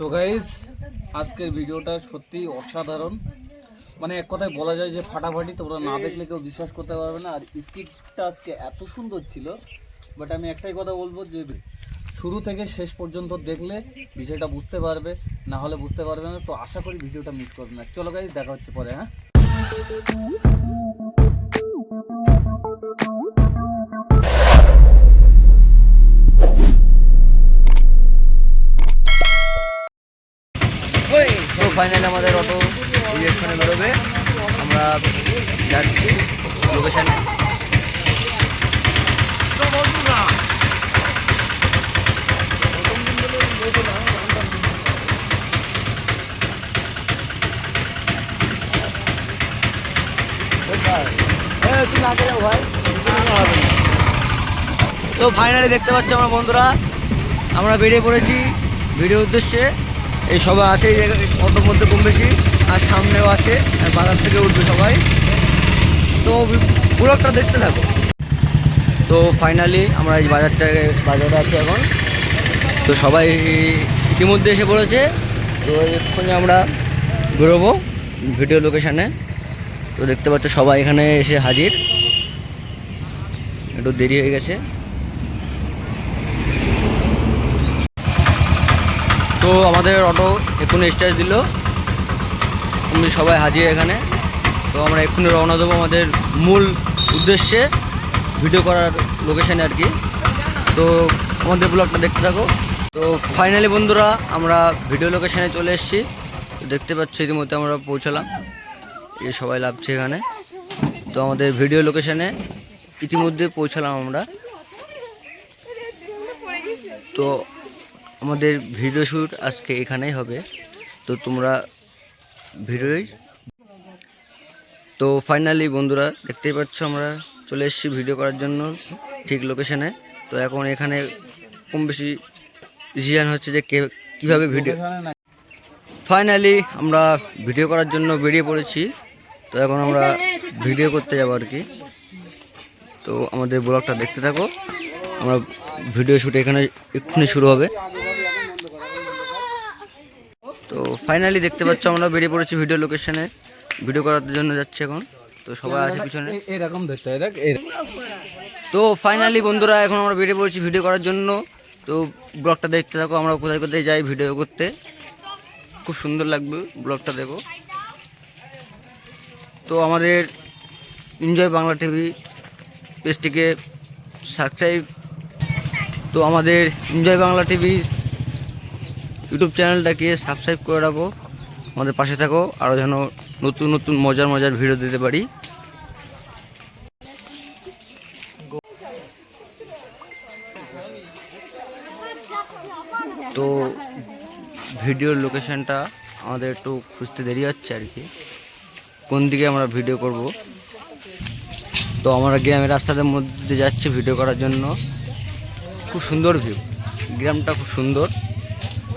তো গাইজ আজকের ভিডিওটা সত্যি অসাধারণ, মানে এক কথায় বলা যায় যে ফাটাফাটি। তোমরা না দেখলে কেউ বিশ্বাস করতে পারবে না। আর স্কিটটা আজকে এত সুন্দর ছিল, বাট আমি একটাই কথা বলবো যে শুরু থেকে শেষ পর্যন্ত দেখলে বিষয়টা বুঝতে পারবে, না হলে বুঝতে পারবে না। তো আশা করি ভিডিওটা মিস করবে না। চলো গাইজ, দেখা হচ্ছে পরে। হ্যাঁ, তো ফাইনালি আমাদের অটো ডিরেকশনে বেরোবে, আমরা যাচ্ছি লোকেশানে। তো ফাইনালি দেখতে পাচ্ছি আমার বন্ধুরা, আমরা বেরিয়ে পড়েছি ভিডিওর উদ্দেশ্যে। এই সবাই আছে এই জায়গায় অটোর মধ্যে কম বেশি, আর সামনেও আছে, আর বাজার থেকে উঠবে সবাই। তো ব্লগটা দেখতে থাকো। তো ফাইনালি আমরা এই বাজারে আছি এখন। তো সবাই ইতিমধ্যে এসে পড়েছে। তো এক্ষুনি আমরা বেরোবো ভিডিও লোকেশানে। তো দেখতে পাচ্ছ সবাই এখানে এসে হাজির, একটু দেরি হয়ে গেছে। তো আমাদের অটো এক্ষুনি স্টার্ট দিল, আমি সবাই হাজির এখানে। তো আমরা এক্ষুনি রওনা দেবো আমাদের মূল উদ্দেশ্যে, ভিডিও করার লোকেশানে আর কি। তো আমাদের ব্লগটা দেখতে থাকো। তো ফাইনালি বন্ধুরা আমরা ভিডিও লোকেশানে চলে এসেছি। দেখতে পাচ্ছ ইতিমধ্যে আমরা পৌঁছালাম, এই সবাই লাভছে এখানে। তো আমাদের ভিডিও লোকেশানে ইতিমধ্যে পৌঁছালাম আমরা। তো আমাদের ভিডিও শ্যুট আজকে এখানেই হবে, তো তোমরা ভিডিওই। তো ফাইনালি বন্ধুরা দেখতেই পাচ্ছ আমরা চলে এসেছি ভিডিও করার জন্য ঠিক লোকেশানে। তো এখন এখানে কম বেশি ডিসিশন হচ্ছে যে কীভাবে ভিডিও। ফাইনালি আমরা ভিডিও করার জন্য বেরিয়ে পড়েছি। তো এখন আমরা ভিডিও করতে যাবো আর কি। তো আমাদের ব্লগটা দেখতে থাকো, আমরা ভিডিও শ্যুট এখানে এক্ষুনি শুরু হবে। তো ফাইনালি দেখতে পাচ্ছ আমরা বেরিয়ে পড়েছি ভিডিও লোকেশনে, ভিডিও করার জন্য যাচ্ছে এখন। তো সবাই আছে পিছনে এরকম দেখতে হয়। তো ফাইনালি বন্ধুরা এখন আমরা বেরিয়ে পড়েছি ভিডিও করার জন্য। তো ব্লগটা দেখতে থাকো, আমরা কোথায় কোথায় যাই ভিডিও করতে, খুব সুন্দর লাগবে ব্লগটা দেখো। তো আমাদের এনজয় বাংলা টিভি পেজটিকে সাবস্ক্রাইব, তো আমাদের এনজয় বাংলা টিভি ইউটিউব চ্যানেলটাকে সাবস্ক্রাইব করে রাখো, আমাদের পাশে থাকো, আরও যেন নতুন নতুন মজার মজার ভিডিও দিতে পারি। তো ভিডিওর লোকেশনটা আমাদের একটু খুঁজতে দেরি হচ্ছে আর কি, কোন দিকে আমরা ভিডিও করব। তো আমরা গ্রামের রাস্তাদের মধ্যে যাচ্ছি ভিডিও করার জন্য। খুব সুন্দর ভিউ, গ্রামটা খুব সুন্দর,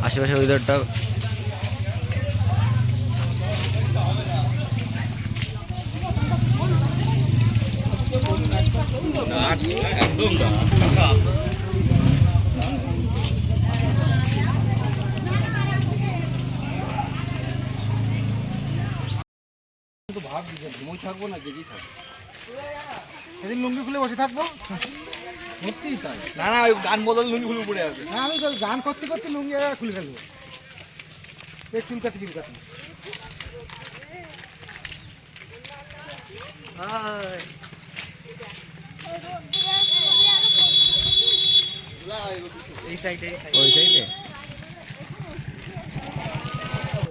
আশেপাশের ওয়েদারটা। থাকবো না, জেগেই থাকবো, সেদিন লুঙ্গি খুলে বসে থাকবো। সত্যিই তাই। না না, ওই গান বদল লুঙ্গি খুলে পড়ে আসবে। না, আমি গান করতে করতে লুঙ্গি খুলে ফেলবো, চুলকাতে চুলকাতে।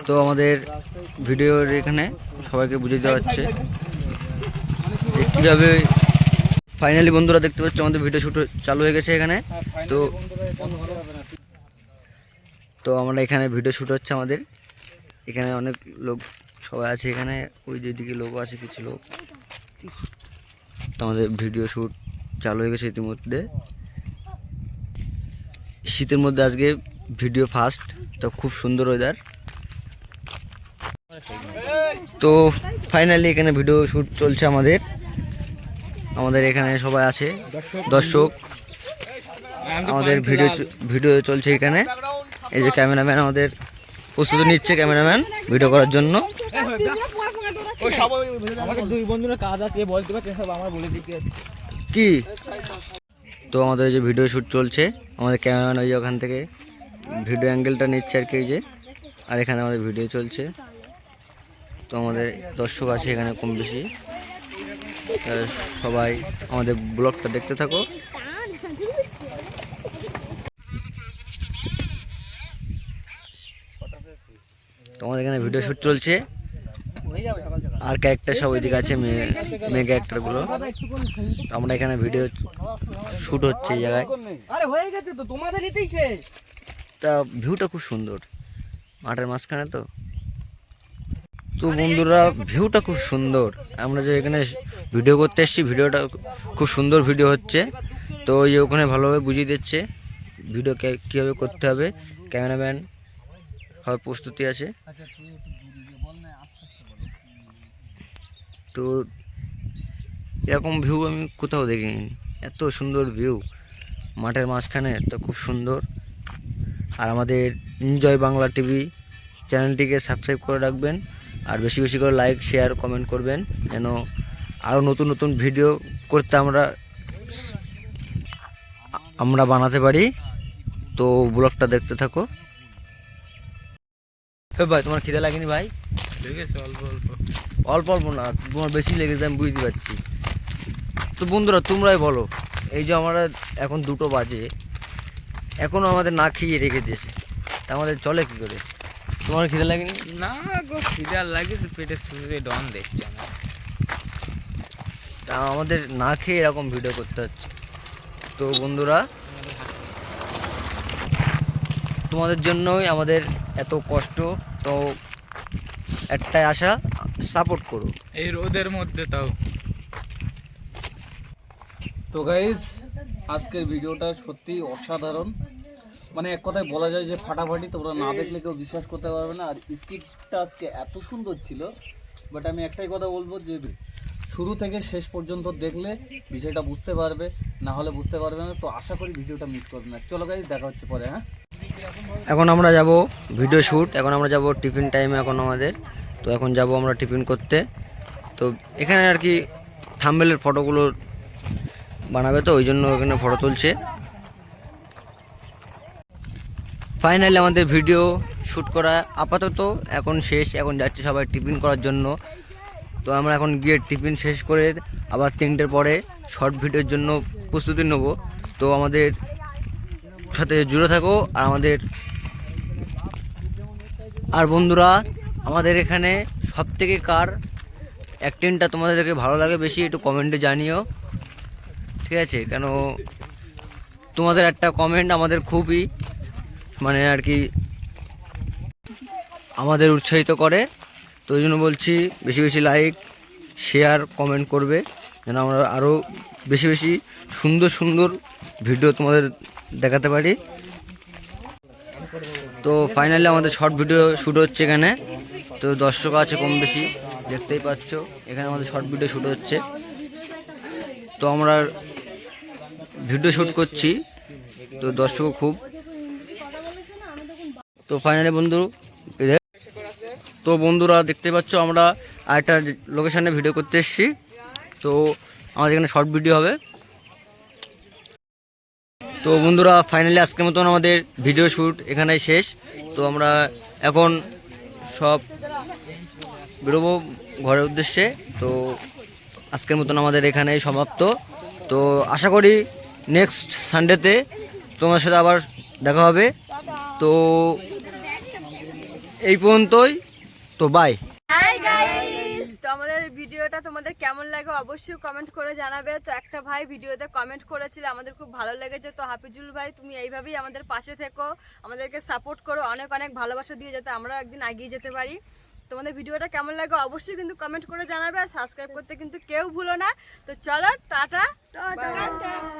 তো আমাদের ভিডিওর এখানে সবাইকে বুঝিয়ে দেওয়া হচ্ছে যে কীভাবে। ফাইনালি বন্ধুরা দেখতে পাচ্ছ আমাদের ভিডিও শ্যুট চালু হয়ে গেছে এখানে। তো আমরা এখানে ভিডিও শ্যুট হচ্ছে আমাদের এখানে, অনেক লোক সবাই আছে এখানে, ওই যেদিকে লোক আছে কিছু লোক। তো আমাদের ভিডিও শ্যুট চালু হয়ে গেছে ইতিমধ্যে। শীতের মধ্যে আজকে ভিডিও ফার্স্ট, তো খুব সুন্দর ওয়েদার। তো ফাইনালি এখানে ভিডিও শ্যুট চলছে আমাদের এখানে সবাই আছে দর্শক, আমাদের ভিডিও চলছে এখানে। এই যে ক্যামেরাম্যান আমাদের প্রস্তুতি নিচ্ছে ক্যামেরাম্যান ভিডিও করার জন্য। আমাদের দুই বন্ধুরা কাজ আছে বলতে পারছে সব আমার বলে দিতে কি তো আমাদের এই যে ভিডিও শ্যুট চলছে, আমাদের ক্যামেরাম্যান ওই যে ওখান থেকে ভিডিও অ্যাঙ্গেলটা নিচ্ছে আর কি, এই যে। আর এখানে আমাদের ভিডিও চলছে। তো আমাদের দর্শক আছে এখানে কম বেশি, সবাই আমাদের ব্লগটা দেখতে থাকো। তো আমাদের এখানে ভিডিও শ্যুট চলছে, আর ক্যারেক্টার সব ওইদিকে আছে, মেয়ে ক্যারেক্টারগুলো। তো আমরা এখানে ভিডিও শ্যুট হচ্ছে এই জায়গায়। আরে হয়ে গেছে তো তোমাদের এতেই শেষ। তা ভিউটা খুব সুন্দর, মাঠের মাঝখানে তো। তো বন্ধুরা ভিউটা খুব সুন্দর। আমরা যে এখানে ভিডিও করতে এসেছি, ভিডিওটা খুব সুন্দর ভিডিও হচ্ছে। তো ওই যে ওখানে ভালোভাবে বুঝিয়ে দিচ্ছে ভিডিও কীভাবে করতে হবে। ক্যামেরাম্যান সব প্রস্তুতি আছে। তো এরকম ভিউ আমি কোথাও দেখিনি, এত সুন্দর ভিউ মাঠের মাঝখানে, তো খুব সুন্দর। আর আমাদের এনজয় বাংলা টিভি চ্যানেলটিকে সাবস্ক্রাইব করে রাখবেন, আর বেশি বেশি করে লাইক শেয়ার কমেন্ট করবেন, যেন আরও নতুন নতুন ভিডিও করতে আমরা বানাতে পারি। তো ব্লগটা দেখতে থাকো। ভাই তোমার খিদে লাগেনি ভাই? লেগেছে অল্প অল্প। অল্প অল্প না, তোমার বেশি লেগেছে আমি বুঝতে পারছি। তো বন্ধুরা তোমরাই বলো, এই যে আমরা এখন 2টো বাজে, এখনও আমাদের না খেয়ে রেখে দিয়েছে, তা আমাদের চলে কি করে? তোমার খিদে লাগেনি? না গো খিদা লাগেছে, পেটে শুয়ে ডন দেখছে আমার। তা আমাদের না খেয়ে এরকম ভিডিও করতে হচ্ছে। তো বন্ধুরা তোমাদের জন্যই আমাদের এত কষ্ট। তো একটাই আশা, সাপোর্ট করো এই রোদের মধ্যে তাও। তো গাইজ আজকের ভিডিওটা সত্যি অসাধারণ, মানে এক কথায় বলা যায় যে ফাটাফাটি। তোমরা না দেখলে কেউ বিশ্বাস করতে পারবে না। আর স্কিটটা আজকে এত সুন্দর ছিল, বাট আমি একটাই কথা বলবো যে শুরু থেকে শেষ পর্যন্ত দেখলে বিষয়টা বুঝতে পারবে, না হলে বুঝতে পারবে না। তো আশা করি ভিডিওটা মিস করবে না। চলো গাইজ দেখা হচ্ছে পরে। হ্যাঁ, এখন আমরা যাব ভিডিও শ্যুট, এখন আমরা যাব টিফিন টাইমে এখন আমাদের। তো এখন যাব আমরা টিফিন করতে। তো এখানে আর কি থাম্বনেলের ফটোগুলো বানাবে, তো ওই জন্য এখানে ফটো তুলছে। ফাইনালি আমাদের ভিডিও শ্যুট করা আপাতত এখন শেষ, এখন যাচ্ছে সবাই টিফিন করার জন্য। তো আমরা এখন গিয়ে টিফিন শেষ করে আবার 3টের পরে শর্ট ভিডিওর জন্য প্রস্তুতি নেব। তো আমাদের সাথে জুড়ে থাকো। আর বন্ধুরা আমাদের এখানে সবথেকে কার অ্যাক্টিংটা তোমাদেরকে ভালো লাগে বেশি, একটু কমেন্টে জানিও, ঠিক আছে? কেন তোমাদের একটা কমেন্ট আমাদের খুবই মানে আর কি আমাদের উৎসাহিত করে। তো ওই জন্য বলছি বেশি বেশি লাইক শেয়ার কমেন্ট করবে, যেন আমরা আরও বেশি বেশি সুন্দর সুন্দর ভিডিও তোমাদের দেখাতে পারি। তো ফাইনালি আমাদের শর্ট ভিডিও শ্যুট হচ্ছে এখানে। তো দর্শক আছে কম বেশি, দেখতেই পাচ্ছ এখানে আমাদের শর্ট ভিডিও শ্যুট হচ্ছে। তো আমরা ভিডিও শ্যুট করছি, তো দর্শকও খুব। তো ফাইনালি বন্ধুরা দেখতে পাচ্ছ আমরা আরেকটা লোকেশনে ভিডিও করতে এসেছি। তো আমাদের এখানে শর্ট ভিডিও হবে। তো বন্ধুরা ফাইনালি আজকের মতন আমাদের ভিডিও শ্যুট এখানেই শেষ। তো আমরা এখন সব বেরোবো ঘরের উদ্দেশ্যে। তো আজকের মতন আমাদের এখানেই সমাপ্ত। তো আশা করি নেক্সট সানডেতে তোমার সাথে আবার দেখা হবে। তো এই পর্যন্তই, তো বাই। হাই গাইস, তো আমাদের ভিডিওটা তোমাদের কেমন লাগে অবশ্যই কমেন্ট করে জানাবে। তো একটা ভাই ভিডিওতে কমেন্ট করেছিল, আমাদের খুব ভালো লেগেছে। তো হাফিজুল ভাই তুমি এইভাবেই আমাদের পাশে থেকো, আমাদেরকে সাপোর্ট করো, অনেক অনেক ভালোবাসা দিয়ে যাতে আমরা একদিন এগিয়ে যেতে পারি। তোমাদের ভিডিওটা কেমন লাগে অবশ্যই কিন্তু কমেন্ট করে জানাবে, আর সাবস্ক্রাইব করতে কিন্তু কেউ ভুলো না। তো চলো টাটা।